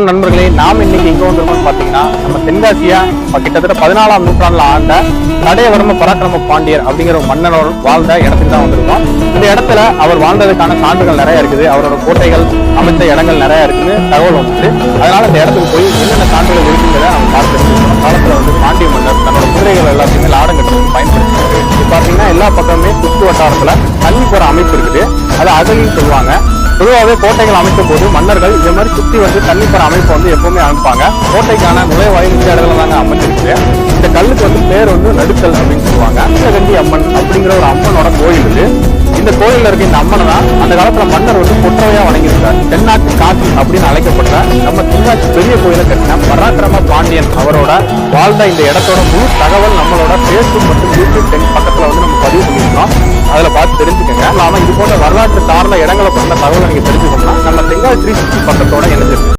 நண்பர்களே, நாம் இன்னைக்கு எங்க வந்திருக்கோம்னு பாத்தீங்கன்னா, நம்ம தென்காசியா கிட்டத்தட்ட 14ஆம் நூற்றாண்டுல ஆண்ட கடையவர்ம பராக்கிரம பாண்டியர் அப்படிங்கிற ஒரு மன்னரோட வாழ்ந்த இடத்துக்கு தான் வந்திருக்கோம். இந்த இடத்துல அவர் வாழ்ந்ததுக்கான சான்றுகள் நிறைய இருக்குது. அவரோட கோட்டைகள் அமைந்த இடங்கள் நிறைய இருக்குன்னு தகவல் வந்துச்சு. அதனால இந்த இடத்துக்கு போய் என்னென்ன சான்றுகள் இருக்குங்கிறத நம்ம பார்த்துருக்கோம். காலத்துல பாண்டிய மன்னர் தன்னோட குதிரைகள் எல்லாத்தையுமே லாடம் கட்டுறதுக்கு பயன்படுத்தி இது பாத்தீங்கன்னா எல்லா பக்கமுமே சுற்று வட்டாரத்துல தண்ணி போற அமைப்பு இருக்குது. அதை அகலின்னு சொல்லுவாங்க. பொதுவாகவே கோட்டைகள் அமைக்கும் போது மன்னர்கள் இந்த மாதிரி சுத்தி வந்து தண்ணி போற அமைப்பு எப்பவுமே அமைப்பாங்க. கோட்டைக்கான நுழைவாயில் இந்த இடத்துல தாங்க அமைஞ்சிருக்கு. இந்த கல்லுக்கு பேர் நடுக்கல் அப்படின்னு சொல்லுவாங்க. நீலகண்டி அம்மன் அப்படிங்கிற ஒரு அம்மனோட கோயில் இது. இந்த கோயில்ல இருக்க இந்த அம்மனை தான் அந்த காலத்துல மன்னர் கொற்றவையா வணங்கியிருக்கார். தென்னாட்டு காசி அப்படின்னு அழைக்கப்பட்ட நம்ம தென்காசி பெரிய கோயிலை கட்டின பராக்கிரம பாண்டியன் அவரோட வாழ்ந்த இந்த இடத்தோட முழு தகவல் நம்மளோட Facebook மற்றும் YouTube பக்கத்துல நம்ம பதிவு பண்ணியிருக்கோம். அதுல பார்த்து தெரிஞ்சுக்கோங்க. இல்லாம இது போன்ற வரலாற்று சார்ந்த இடங்களை பற்றின தகவலை நீங்க தெரிஞ்சுக்கணும்னா நம்ம தென்காசி 360 பக்கத்தோட இணைஞ்சிருக்கு.